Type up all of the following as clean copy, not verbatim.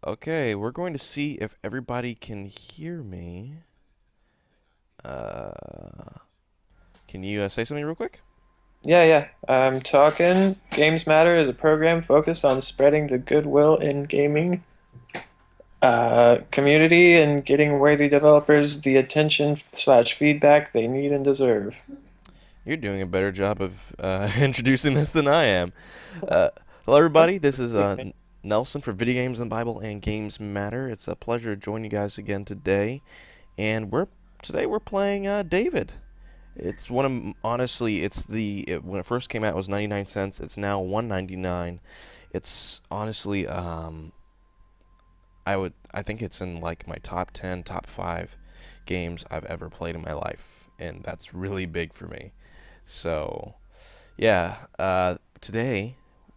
Okay, we're going to see if everybody can hear me. Can you say something real quick? Yeah. I'm talking. GamesMatter is a program focused on spreading the goodwill in gaming community and getting worthy developers the attention/feedback they need and deserve. You're doing a better job of introducing this than I am. Uh, Hello, everybody. This is Nelson for Video Games and Bible and Games Matter. It's a pleasure to join you guys again today, and we're playing David. It's one of honestly, when it first came out it was 99 cents. It's now 1.99. It's honestly I think it's in like my top 10, top 5 games I've ever played in my life, and that's really big for me. So, yeah, today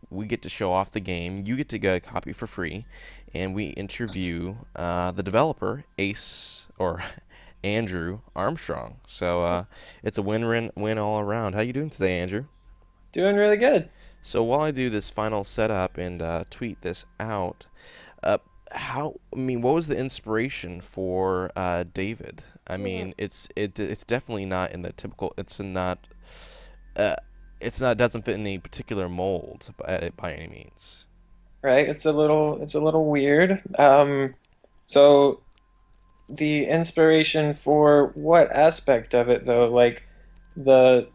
we get to show off the game. You get to get a copy for free, and we interview the developer, Ace or Andrew Armstrong. So it's a win all around. How you doing today, Andrew? Doing really good. So while I do this final setup and tweet this out, uh, what was the inspiration for David? I mean, it's definitely not in the typical. Uh, it's not doesn't fit in any particular mold by any means. Right? It's a little weird. So the inspiration for what aspect of it though? Like the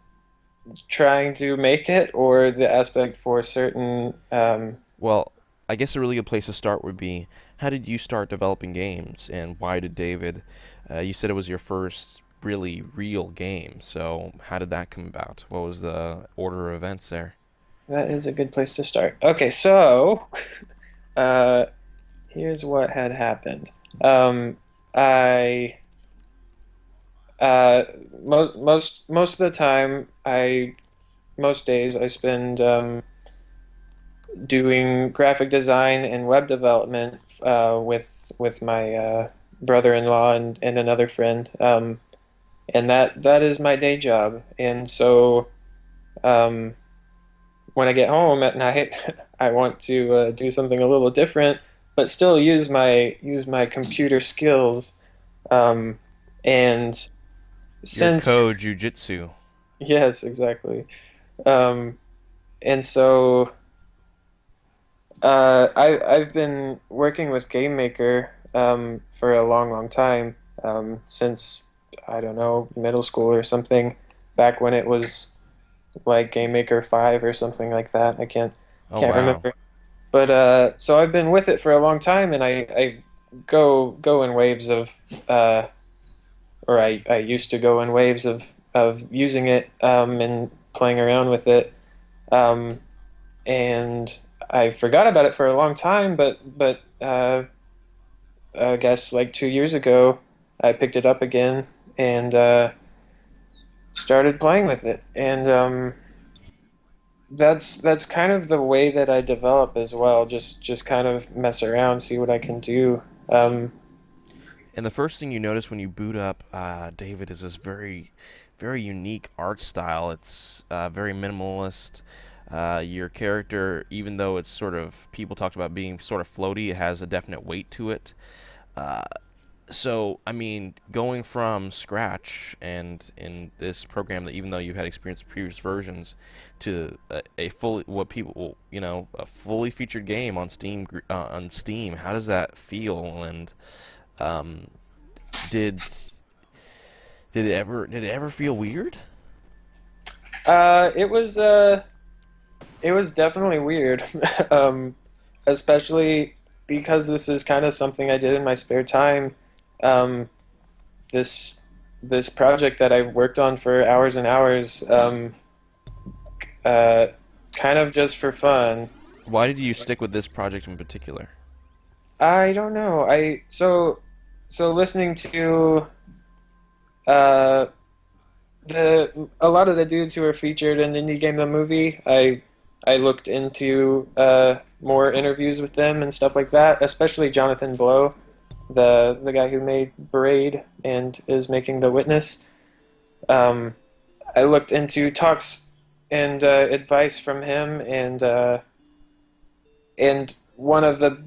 trying to make it or the aspect for certain Well, I guess a really good place to start would be how did you start developing games, and why did David? You said it was your first really real game, so how did that come about? What was the order of events there? that is a good place to start. Okay, so uh here's what had happened. I uh most of the time I most days I spend doing graphic design and web development with my brother-in-law and another friend. And that is my day job. And so um when I get home at night, I want to do something a little different, but still use my computer skills. Um, and Your since code jujitsu. yes, exactly. Um, and so I've been working with GameMaker for a long time since I don't know middle school or something. Back when it was like GameMaker 5 or something like that. I can't Oh can't wow. remember. But so I've been with it for a long time, and I go in waves of uh, or I used to go in waves of using it and playing around with it, um, and I forgot about it for a long time. But I guess like 2 years ago, I picked it up again and started playing with it, and that's kind of the way that I develop as well. Just kind of mess around, see what I can do. Um, And the first thing you notice when you boot up David is this very unique art style. It's very minimalist. Your character, even though it's sort of people talked about being sort of floaty, it has a definite weight to it. Uh, so I mean, going from scratch and in this program that even though you've had experience with previous versions to a fully what people a fully featured game on Steam, how does that feel? And um, did did it ever feel weird? uh, it was uh, it was definitely weird, um, especially because this is kind of something I did in my spare time. Um, this this project that I've worked on for hours and hours, uh, kind of just for fun. Why did you stick with this project in particular? I don't know. So listening to uh, the a lot of the dudes who are featured in Indie Game the movie, I looked into more interviews with them and stuff like that, especially Jonathan Blow, the guy who made Braid and is making The Witness. Um, I looked into talks and advice from him, and one of the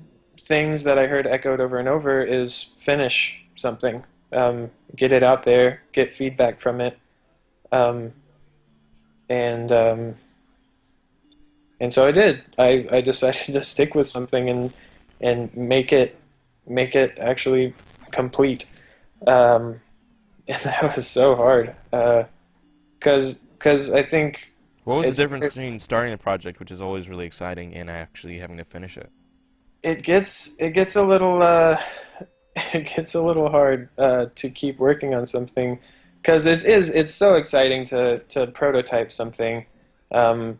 things that I heard echoed over and over is finish something, get it out there, get feedback from it, um, and um, and so I did. I decided to stick with something and make it actually complete. Um, and that was so hard. Cause I think What was the it's difference between starting a project, which is always really exciting, and actually having to finish it? it gets a little it gets a little hard to keep working on something because it's so exciting to prototype something, um,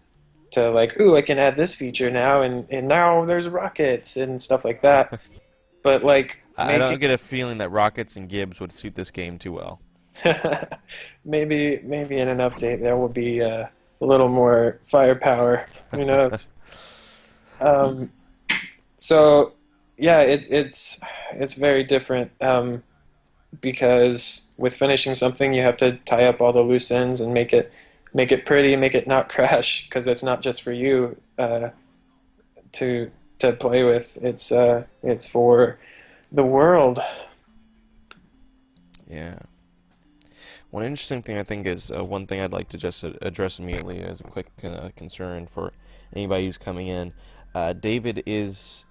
to like, ooh, I can add this feature now, and now there's rockets and stuff like that. But like I making don't get a feeling that rockets and Gibbs would suit this game too well. maybe in an update there will be a little more firepower. Who knows? Um, so yeah, it's very different, because with finishing something you have to tie up all the loose ends and make it pretty, make it not crash because it's not just for you to play with. It's for the world. Yeah. One interesting thing I think is one thing I'd like to just address immediately as a quick concern for anybody who's coming in. David is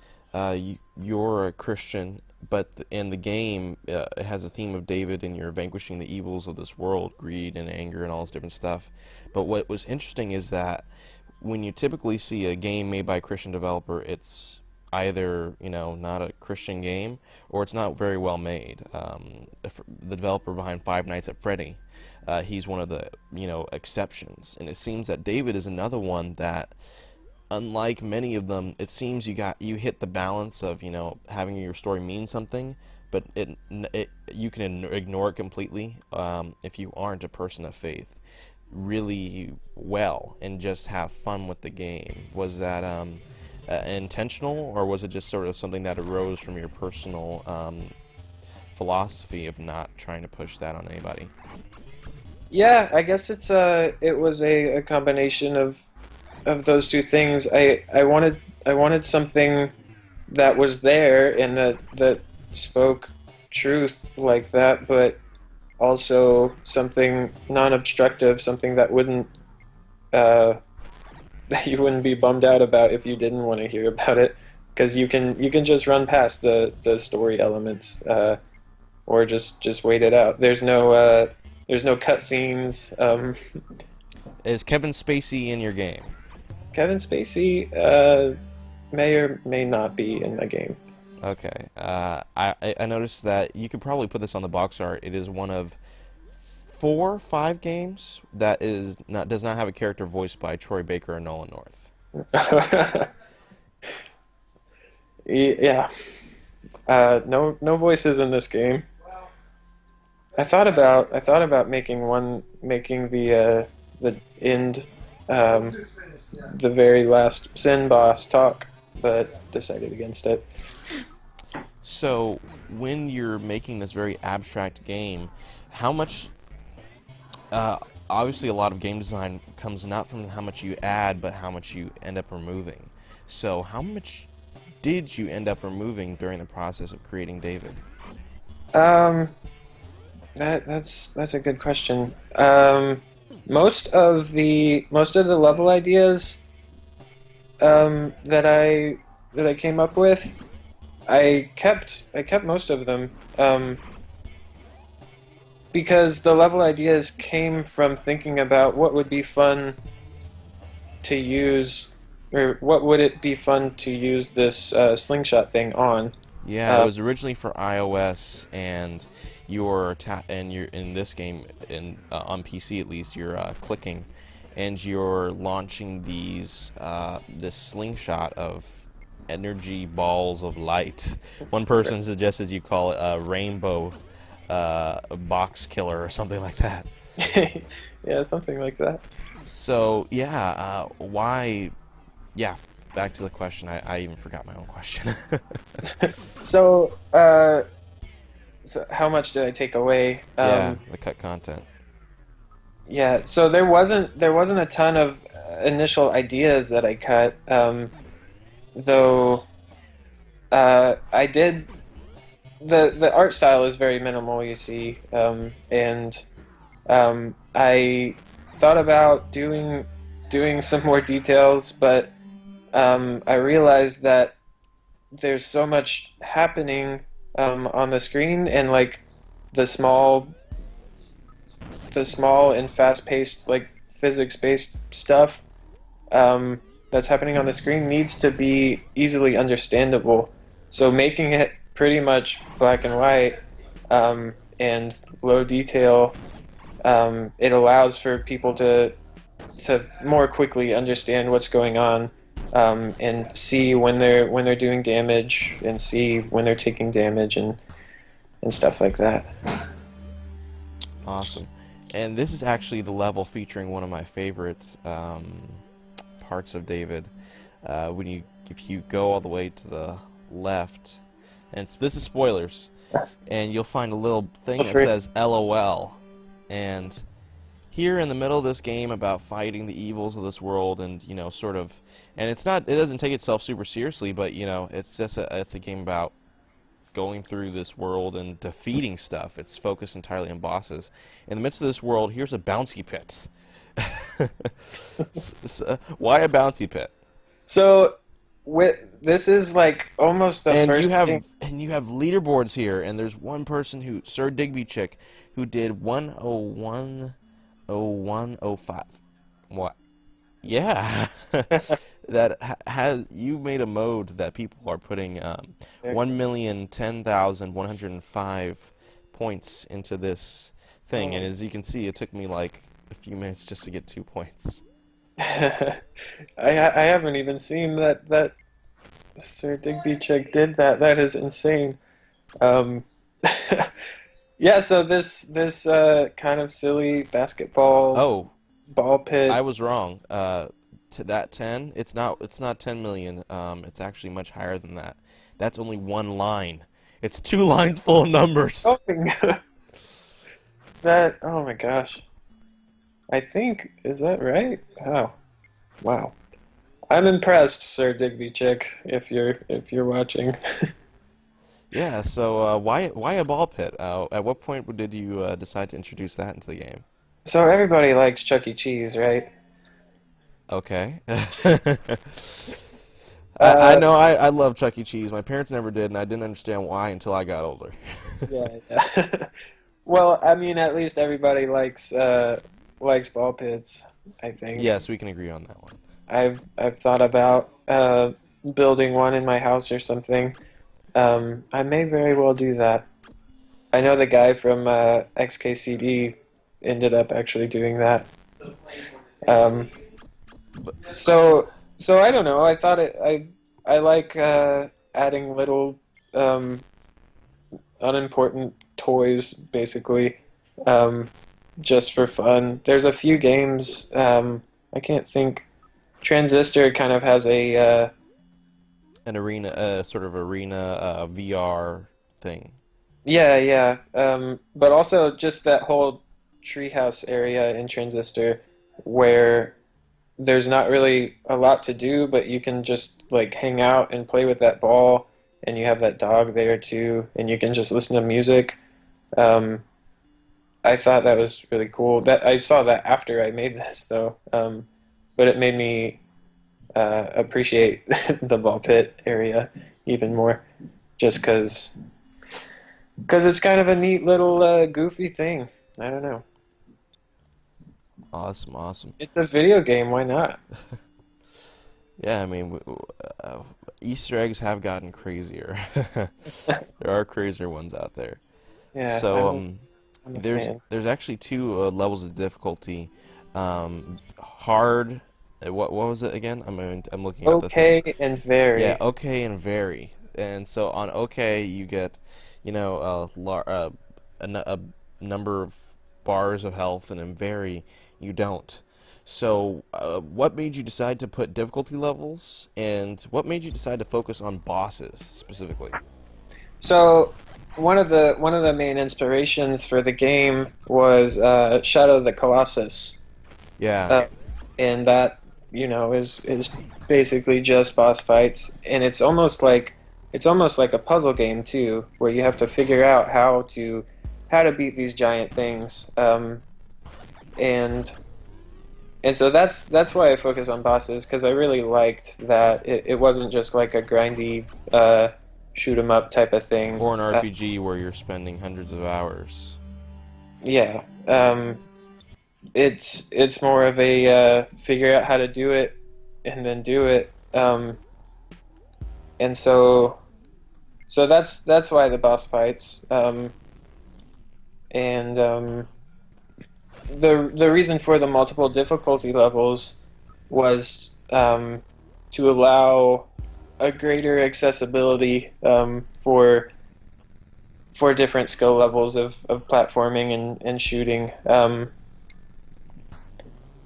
you're a Christian, but in the game it has a theme of David and you're vanquishing the evils of this world, greed and anger and all this different stuff. But what was interesting is that when you typically see a game made by a Christian developer, it's either not a Christian game or it's not very well made. The developer behind Five Nights at Freddy, he's one of the exceptions, and it seems that David is another one that, unlike many of them, it seems you hit the balance of having your story mean something, but you can ignore it completely if you aren't a person of faith really well and just have fun with the game. Was that intentional, or was it just sort of something that arose from your personal philosophy of not trying to push that on anybody? Yeah, I guess it was a combination of those two things. I wanted something that was there and that spoke truth like that, but also something non-obstructive, something that wouldn't uh, that you wouldn't be bummed out about if you didn't want to hear about it, because you can just run past the story elements, or just wait it out. There's no cutscenes. Is Kevin Spacey in your game? Kevin Spacey may or may not be in the game. Okay. I noticed that you could probably put this on the box art. It is one of 5 games that does not have a character voiced by Troy Baker or Nolan North. Yeah. No voices in this game. I thought about making the end, the very last Sin boss talk, but decided against it. So, when you're making this very abstract game, how much obviously a lot of game design comes not from how much you add, but how much you end up removing. So how much did you end up removing during the process of creating David? Um, that's a good question. Most of the level ideas that I came up with, I kept most of them. Because the level ideas came from thinking about what would be fun to use, or what would it be fun to use this slingshot thing on. Yeah, it was originally for iOS, and you're in this game, on PC at least, you're clicking, and you're launching this slingshot of energy balls of light. One person suggested you call it a rainbow box killer or something like that. Yeah, something like that. So yeah, why? Yeah, back to the question. I even forgot my own question. So, so how much did I take away? Yeah, the cut content. Yeah, so there wasn't a ton of initial ideas that I cut, though I did the art style is very minimal, you see, and I thought about doing some more details, but I realized that there's so much happening on the screen, and like the small the small and fast-paced like physics-based stuff that's happening on the screen needs to be easily understandable. So making it pretty much black and white and low detail, it allows for people to more quickly understand what's going on, and see when they're doing damage and see when they're taking damage and stuff like that. Awesome. And this is actually the level featuring one of my favorite parts of David. If you go all the way to the left, and this is spoilers, and you'll find a little thing that says LOL. And here in the middle of this game about fighting the evils of this world, and sort of, and it doesn't take itself super seriously, but it's a game about going through this world and defeating stuff. It's focused entirely on bosses. In the midst of this world, here's a bouncy pit. Why a bouncy pit? So this is like almost the first thing. And you have leaderboards here, and there's one person Sir Digby Chick, who did 101.01.05. What? Yeah. You made a mode that people are putting 1,010,105 points into this thing, and as you can see, it took me like a few minutes just to get 2 points. I haven't even seen that Sir Digby Chick did that. That is insane. Um, yeah, so this kind of silly basketball Oh, ball pit. I was wrong. To that 10, it's not 10 million. It's actually much higher than that. That's only one line. It's 2 lines full of numbers. Oh my God. Oh my gosh. I think, is that right? Oh, wow. I'm impressed, Sir Digby Chick, if you're watching. Yeah. So why a ball pit? At what point did you decide to introduce that into the game? So everybody likes Chuck E. Cheese, right? Okay. I Uh, know I love Chuck E. Cheese. My parents never did, and I didn't understand why until I got older. yeah. Well, I mean, at least everybody likes ball pits, I think. Yes, we can agree on that one. I've thought about building one in my house or something. I may very well do that. I know the guy from XKCD ended up actually doing that. Um, so I don't know. I thought I like adding little unimportant toys, basically, um, just for fun. There's a few games. I can't think. Transistor kind of has An arena, sort of arena VR thing. yeah. But also just that whole treehouse area in Transistor where there's not really a lot to do, but you can just like hang out and play with that ball, and you have that dog there too, and you can just listen to music. Um, I thought that was really cool. That I saw that after I made this though, but it made me appreciate the ball pit area even more, just because it's kind of a neat little goofy thing. I don't know. Awesome, awesome. It's a video game. Why not? Yeah, I mean, Easter eggs have gotten crazier. There are crazier ones out there. Yeah, So, I'm a there's fan. there's actually 2 levels of difficulty. Hard. What was it again? I'm looking at the thing. Okay and Yeah, very. okay and very. And so on okay, you get, a number of bars of health, and in very, you don't. So, what made you decide to put difficulty levels, and what made you decide to focus on bosses specifically? So one of the main inspirations for the game was Shadow of the Colossus, Yeah. uh, and that is basically just boss fights, and it's almost like it's almost like a puzzle game too, where you have to figure out how to beat these giant things. And and so that's why I focus on bosses, because I really liked that it wasn't just like a grindy shoot 'em up type of thing. Or an RPG where you're spending hundreds of hours. Yeah, it's more of a figure out how to do it and then do it. And so that's why the boss fights. And the reason for the multiple difficulty levels was to allow a greater accessibility for different skill levels of platforming and shooting.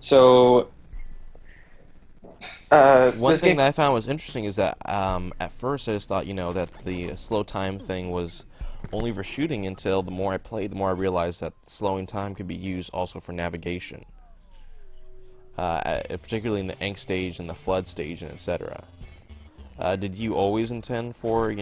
So One this thing game, that I found was interesting is that at first I just thought, that the slow time thing was only for shooting until the more I played, the more I realized that slowing time could be used also for navigation, particularly in the Ink stage and the Flood stage and etc. Did you always intend for,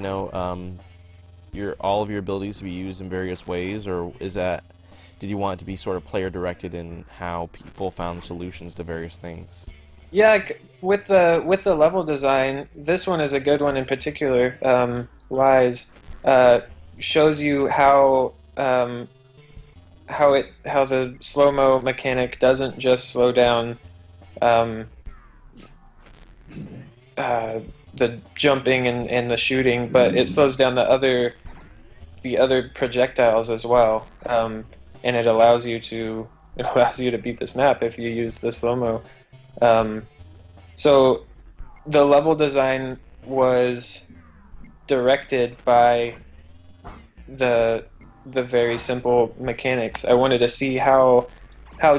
all of your abilities to be used in various ways, or did you want it to be sort of player directed in how people found solutions to various things? yeah, with the level design, this one is a good one in particular. Wise shows you how the slow-mo mechanic doesn't just slow down um, the jumping and the shooting, but it slows down the other projectiles as well, and it allows you to beat this map if you use the slow-mo. So the level design was directed by the very simple mechanics. I wanted to see how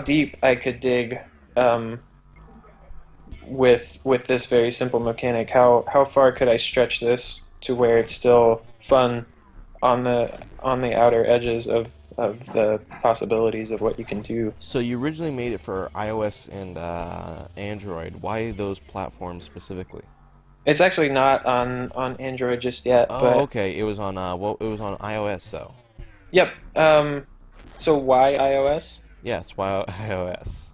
deep I could dig with this very simple mechanic. How far could I stretch this to where it's still fun on the outer edges of the possibilities of what you can do. So you originally made it for iOS and Android. Why those platforms specifically? It's actually not on Android just yet, Oh, but okay. It was on it was on iOS, though. yep. So why iOS? Yes, why iOS?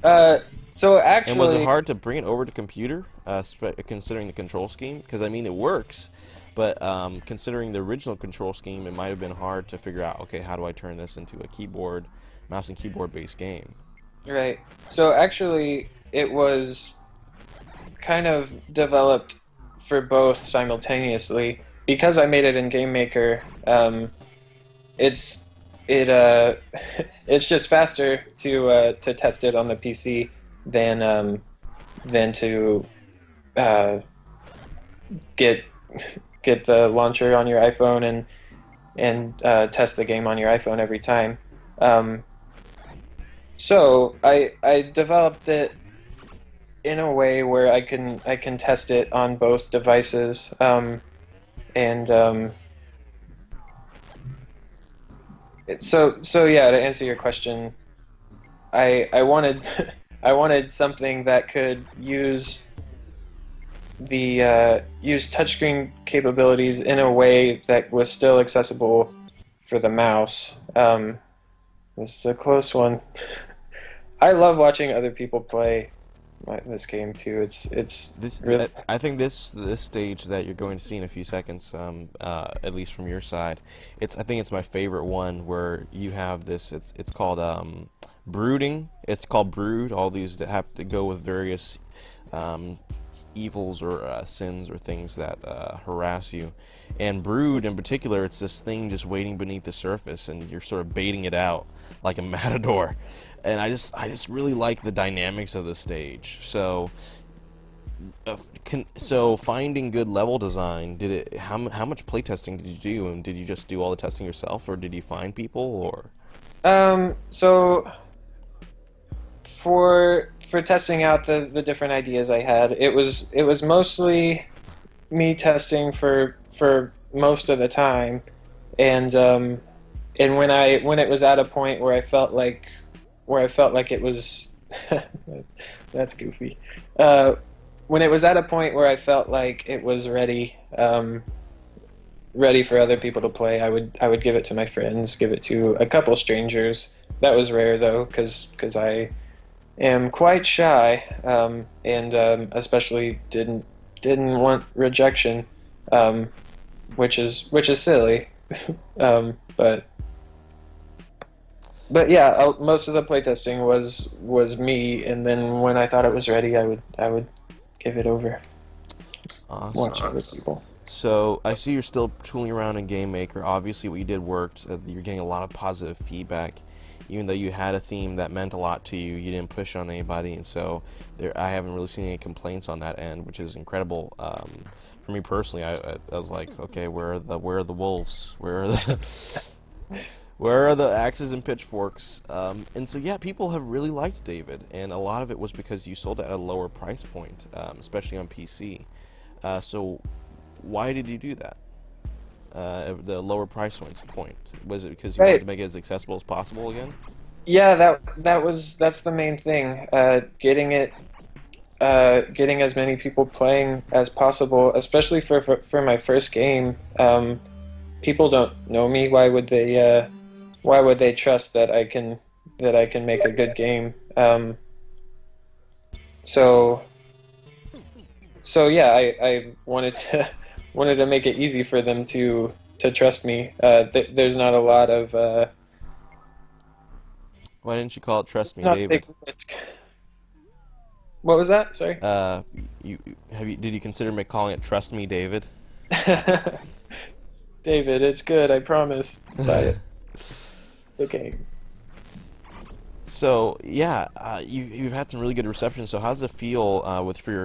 Uh, so And was it actually, hard to bring it over to computer, considering the control scheme? Because I mean, it works, but considering the original control scheme, it might have been hard to figure out. Okay, how do I turn this into a mouse and keyboard based game? right. So actually, it was kind of developed for both simultaneously because I made it in GameMaker. It's it it's just faster to test it on the PC than to uh, get get the launcher on your iPhone and test the game on your iPhone every time. Um, so I developed it in a way where I can test it on both devices, and so yeah, to answer your question, I wanted I wanted something that could use touchscreen capabilities in a way that was still accessible for the mouse. This is a close one. I love watching other people play this game too. It's really I think this stage that you're going to see in a few seconds, at least from your side, I think it's my favorite one where you have this. It's called brooding. It's called brood. All these that have to go with various evils or sins or things that harass you. And brood in particular, it's this thing just waiting beneath the surface, and you're sort of baiting it out like a matador. And I just really like the dynamics of the stage. So so finding good level design, how much playtesting did you do, and did you just do all the testing yourself, or did you find people, or? so for testing out the different ideas I had, it was mostly me testing for most of the time, and when it was at a point where I felt like it was that's goofy. When it was at a point where I felt like it was ready, ready for other people to play, I would give it to my friends, give it to a couple strangers. That was rare though, because I am quite shy, and especially didn't want rejection, um, which is silly. But yeah, most of the playtesting was me, and then when I thought it was ready, I would give it over, watch Awesome. other people. So I see you're still tooling around in Game Maker. Obviously, what you did worked. You're getting a lot of positive feedback. Even though you had a theme that meant a lot to you, you didn't push on anybody, and so I haven't really seen any complaints on that end, which is incredible. For me personally, I was like, okay, where are the wolves? Where are the where are the axes and pitchforks? And so yeah, people have really liked David, and a lot of it was because you sold it at a lower price point, especially on PC. So why did you do that? The lower price point, was it because you wanted Right. to make it as accessible as possible again? Yeah, that's the main thing. Getting as many people playing as possible, especially for my first game. People don't know me. Why would they trust that I can make a good game? So so yeah, I wanted to wanted to make it easy for them to trust me. There's not a lot of Why didn't you call it Trust it's Me, not a big David? risk. What was that? Sorry. Uh, did you consider calling it Trust Me, David? David, it's good, I promise. Buy it. Okay. So yeah, you've had some really good reception. So how's it feel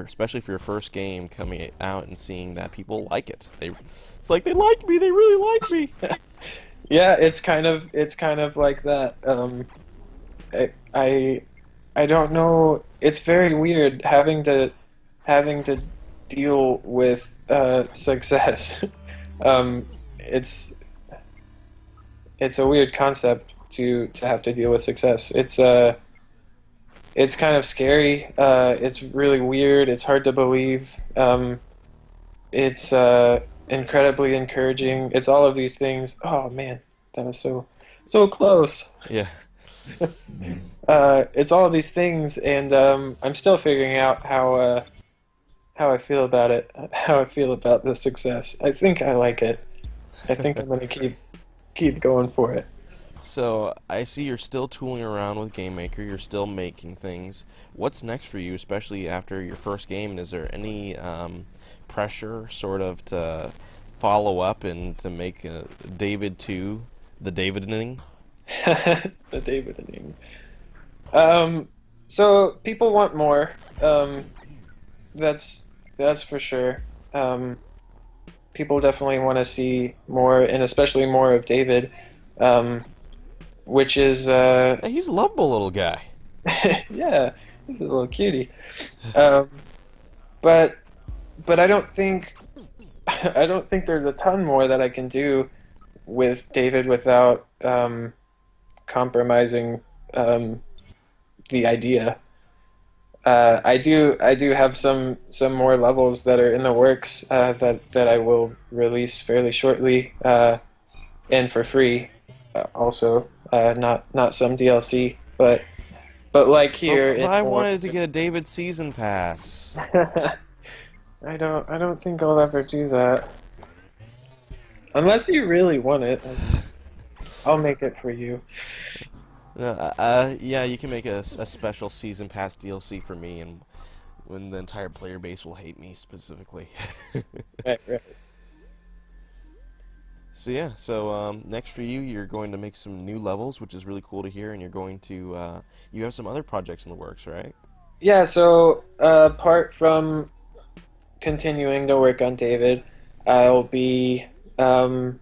especially for your first game coming out and seeing that people like it? It's like they like me. They really like me. Yeah, it's kind of like that. I I I don't know. It's very weird having to deal with success. Um, it's it's a weird concept to have to deal with success. It's kind of scary. It's really weird. It's hard to believe. It's incredibly encouraging. It's all of these things. Oh man, that was so close. Yeah. It's all of these things, and I'm still figuring out how I feel about it, how I feel about the success. I think I like it. I think I'm gonna keep going for it. So I see you're still tooling around with Game Maker. You're still making things. What's next for you, especially after your first game? And is there any pressure, sort of, to follow up and to make David 2 the Davidening? The David inning. Um, so people want more. That's for sure. Um, People definitely want to see more, and especially more of David, um, which is Hey, he's a lovable little guy. yeah, he's a little cutie. Um, but I don't think I don't think there's a ton more that I can do with David without compromising um, the idea. I do have some more levels that are in the works that I will release fairly shortly, and for free, also, not some DLC, but like here But in I more. wanted to get a David season pass. I don't think I'll ever do that unless you really want it. I'll make it for you. Yeah, you can make a special season pass DLC for me, and when the entire player base will hate me specifically. Right, right. So yeah, so next for you, you're going to make some new levels, which is really cool to hear, and you're going to you have some other projects in the works, right? Yeah. So apart from continuing to work on David, I'll be um,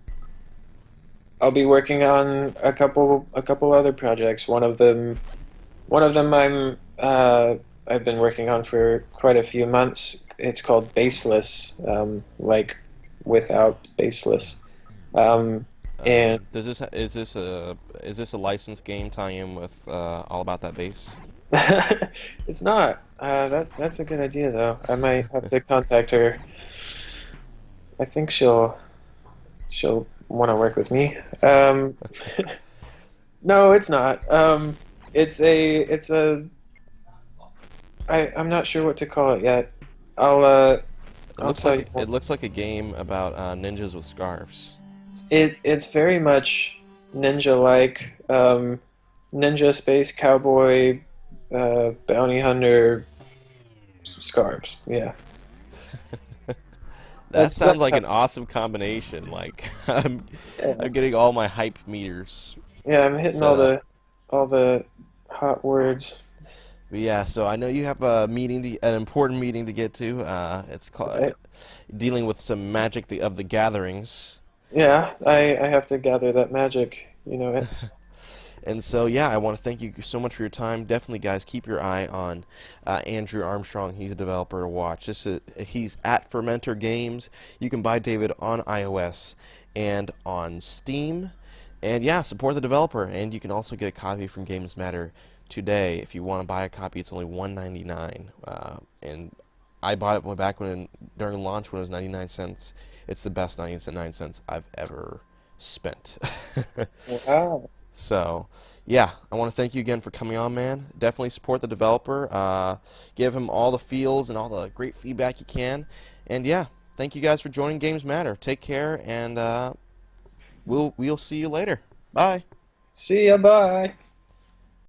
I'll be working on a couple other projects. One of them I've been working on for quite a few months. It's called Baseless, like without baseless. Um, and Does this is this a licensed game tie in with All About That Bass? it's not. That's a good idea though. I might have to contact her. I think she'll want to work with me. No, it's not. I'm not sure what to call it yet. I'll uh, It I'll looks tell you. like a game about ninjas with scarves. It's very much ninja-like, ninja space cowboy, bounty hunter scarves. Yeah, That sounds that's like how, an awesome combination. Like yeah. I'm getting all my hype meters Yeah, I'm hitting set up. all the hot words. But yeah, so I know you have a meeting, an important meeting to get to. It's called Right? dealing with some magic of the gatherings. Yeah, I have to gather that magic. You know it. And so, yeah, I want to thank you so much for your time. Definitely, guys, keep your eye on Andrew Armstrong. He's a developer to watch. He's at Fermenter Games. You can buy David on iOS and on Steam. And yeah, support the developer. And you can also get a copy from GamesMatter today. If you want to buy a copy, it's only $1.99. And I bought it way back during launch when it was 99 cents. It's the best 99 cents I've ever spent. Wow. So, yeah, I want to thank you again for coming on, man. Definitely support the developer. Give him all the feels and all the great feedback you can. And yeah, thank you guys for joining Games Matter. Take care, and we'll see you later. Bye. See ya. Bye.